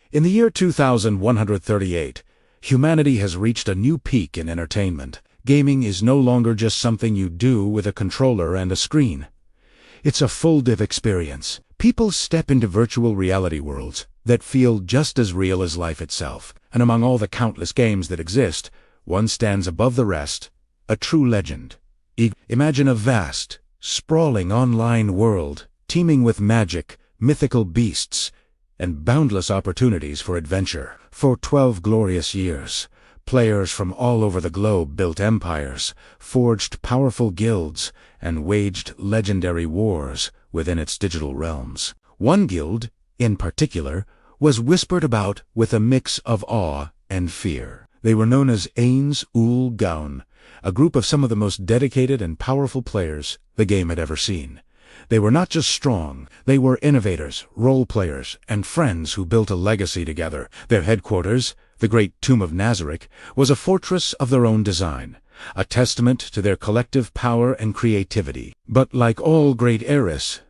In the year 2138, humanity has reached a new peak in entertainment. Gaming is no longer just something you do with a controller and a screen. It's a full-div experience. People step into virtual reality worlds that feel just as real as life itself. And among all the countless games that exist, one stands above the rest, a true legend. Imagine a vast, sprawling online world, teeming with magic, mythical beasts, and boundless opportunities for adventure. For 12 glorious years, players from all over the globe built empires, forged powerful guilds, and waged legendary wars within its digital realms. One guild, in particular, was whispered about with a mix of awe and fear. They were known as Ainz Ooal Gown, a group of some of the most dedicated and powerful players the game had ever seen. They were not just strong, they were innovators, role-players, and friends who built a legacy together. Their headquarters, the great Tomb of Nazarick, was a fortress of their own design, a testament to their collective power and creativity. But like all great eras,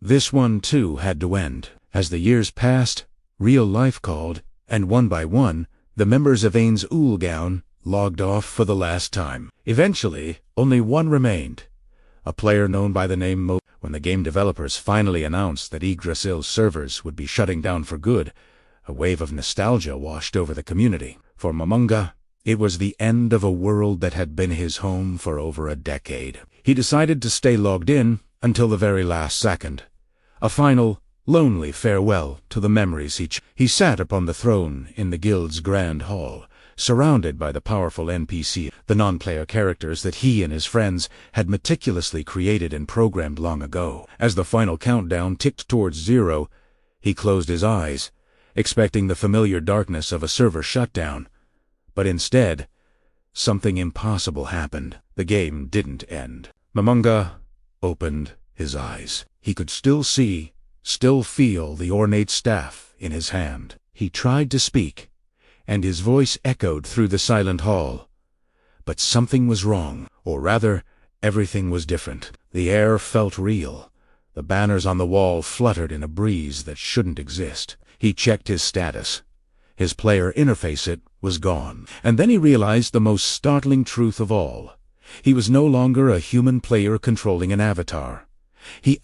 this one too had to end. As the years passed, real life called, and one by one, the members of Ainz Ooal Gown logged off for the last time. Eventually, only one remained, a player known by the name Momonga. When the game developers finally announced that Yggdrasil's servers would be shutting down for good, a wave of nostalgia washed over the community. For Momonga, it was the end of a world that had been his home for over a decade. He decided to stay logged in until the very last second. A final, lonely farewell to the memories he sat upon the throne in the guild's grand hall, surrounded by the powerful NPC, the non-player characters that he and his friends had meticulously created and programmed long ago. As the final countdown ticked towards 0, he closed his eyes, expecting the familiar darkness of a server shutdown. But instead, something impossible happened. The game didn't end. Momonga opened his eyes. He could still see, still feel the ornate staff in his hand. He tried to speak, and his voice echoed through the silent hall. But something was wrong, or rather, everything was different. The air felt real. The banners on the wall fluttered in a breeze that shouldn't exist. He checked his status. His player interface was gone. And then he realized the most startling truth of all. He was no longer a human player controlling an avatar. He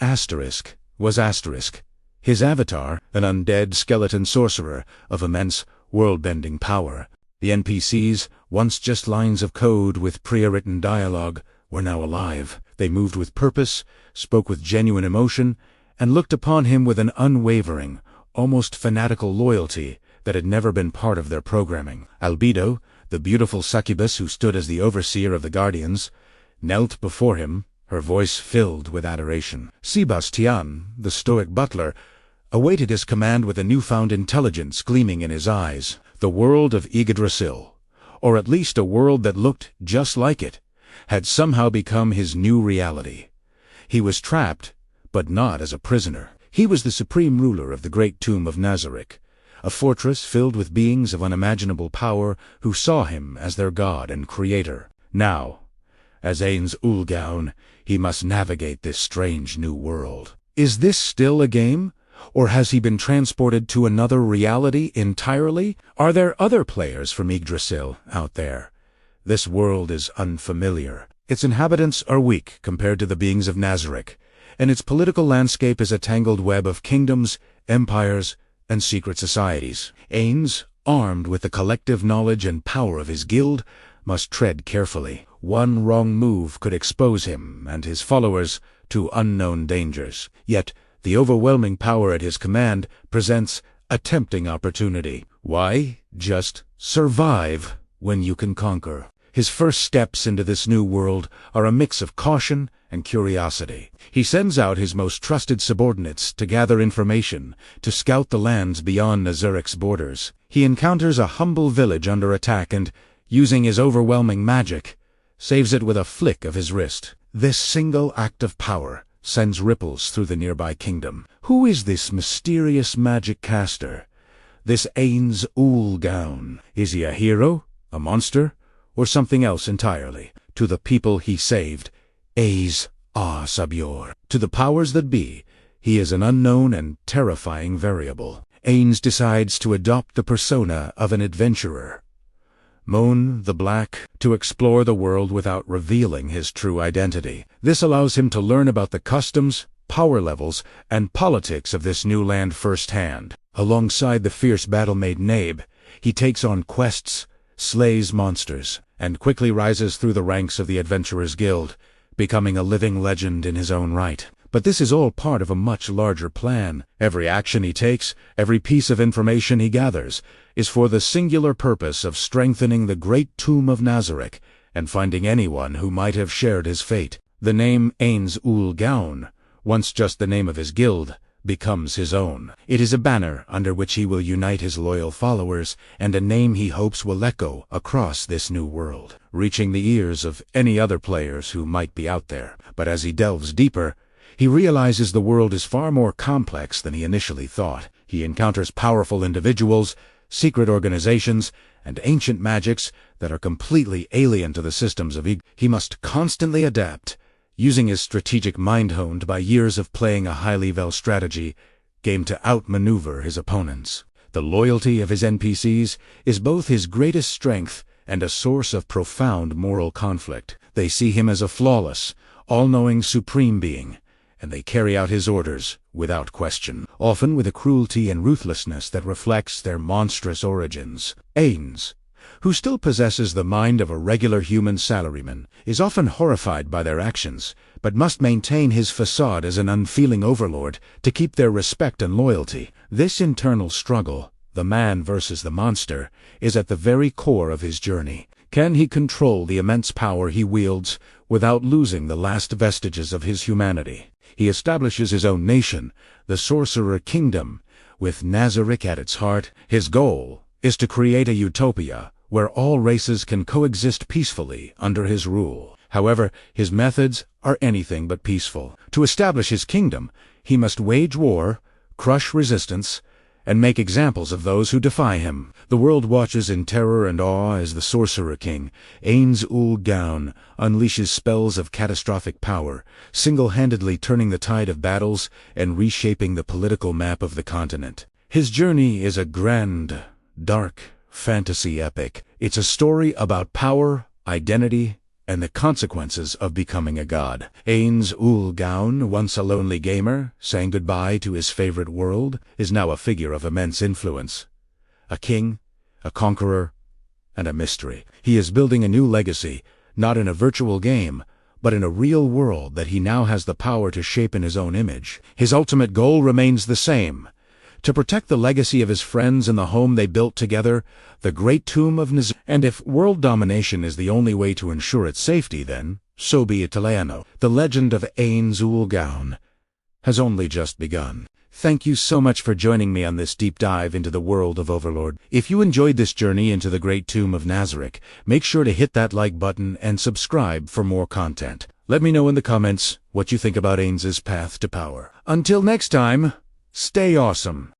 was Asterisk. His avatar, an undead skeleton sorcerer of immense world-bending power. The NPCs, once just lines of code with pre-written dialogue, were now alive. They moved with purpose, spoke with genuine emotion, and looked upon him with an unwavering, almost fanatical loyalty that had never been part of their programming. Albedo, the beautiful succubus who stood as the overseer of the Guardians, knelt before him, her voice filled with adoration. Sebastian, the stoic butler, awaited his command with a newfound intelligence gleaming in his eyes. The world of Yggdrasil, or at least a world that looked just like it, had somehow become his new reality. He was trapped, but not as a prisoner. He was the supreme ruler of the great Tomb of Nazarick, a fortress filled with beings of unimaginable power who saw him as their god and creator. Now, as Ainz Ooal Gown, he must navigate this strange new world. Is this still a game? Or has he been transported to another reality entirely? Are there other players from Yggdrasil out there? This world is unfamiliar. Its inhabitants are weak compared to the beings of Nazarick, and its political landscape is a tangled web of kingdoms, empires, and secret societies. Ainz, armed with the collective knowledge and power of his guild, must tread carefully. One wrong move could expose him and his followers to unknown dangers. Yet, the overwhelming power at his command presents a tempting opportunity. Why just survive when you can conquer? His first steps into this new world are a mix of caution and curiosity. He sends out his most trusted subordinates to gather information, to scout the lands beyond Nazarick's borders. He encounters a humble village under attack and, using his overwhelming magic, saves it with a flick of his wrist. This single act of power sends ripples through the nearby kingdom. Who is this mysterious magic caster? This Ainz Ooal Gown? Is he a hero, a monster, or something else entirely? To the people he saved, Ainz Ooal. To the powers that be, he is an unknown and terrifying variable. Ainz decides to adopt the persona of an adventurer. Mon the Black, to explore the world without revealing his true identity. This allows him to learn about the customs, power levels, and politics of this new land firsthand. Alongside the fierce battle-maiden Abe, he takes on quests, slays monsters, and quickly rises through the ranks of the Adventurers Guild, becoming a living legend in his own right. But this is all part of a much larger plan. Every action he takes, every piece of information he gathers, is for the singular purpose of strengthening the great tomb of Nazarick and finding anyone who might have shared his fate. The name Ainz Ooal Gown, once just the name of his guild, becomes his own. It is a banner under which he will unite his loyal followers, and a name he hopes will echo across this new world, reaching the ears of any other players who might be out there. But as he delves deeper, he realizes the world is far more complex than he initially thought. He encounters powerful individuals, secret organizations, and ancient magics that are completely alien to the systems of Yggdrasil. He must constantly adapt, using his strategic mind honed by years of playing a high-level strategy game to outmaneuver his opponents. The loyalty of his NPCs is both his greatest strength and a source of profound moral conflict. They see him as a flawless, all-knowing supreme being, and they carry out his orders without question, often with a cruelty and ruthlessness that reflects their monstrous origins. Ainz, who still possesses the mind of a regular human salaryman, is often horrified by their actions, but must maintain his facade as an unfeeling overlord to keep their respect and loyalty. This internal struggle, the man versus the monster, is at the very core of his journey. Can he control the immense power he wields without losing the last vestiges of his humanity? He establishes his own nation, the Sorcerer Kingdom, with Nazarick at its heart. His goal is to create a utopia where all races can coexist peacefully under his rule. However, his methods are anything but peaceful. To establish his kingdom, he must wage war, crush resistance, and make examples of those who defy him. The world watches in terror and awe as the Sorcerer King, Ainz Ooal Gown, unleashes spells of catastrophic power, single-handedly turning the tide of battles and reshaping the political map of the continent. His journey is a grand, dark fantasy epic. It's a story about power, identity, and the consequences of becoming a god. Ainz Ooal Gown, once a lonely gamer, saying goodbye to his favorite world, is now a figure of immense influence. A king, a conqueror, and a mystery. He is building a new legacy, not in a virtual game, but in a real world that he now has the power to shape in his own image. His ultimate goal remains the same: to protect the legacy of his friends and the home they built together, the great tomb of Nazarick. And if world domination is the only way to ensure its safety, then so be it. The legend of Ainz Ooal Gown has only just begun. Thank you so much for joining me on this deep dive into the world of Overlord. If you enjoyed this journey into the great tomb of Nazarick, make sure to hit that like button and subscribe for more content. Let me know in the comments what you think about Ainz's path to power. Until next time, stay awesome.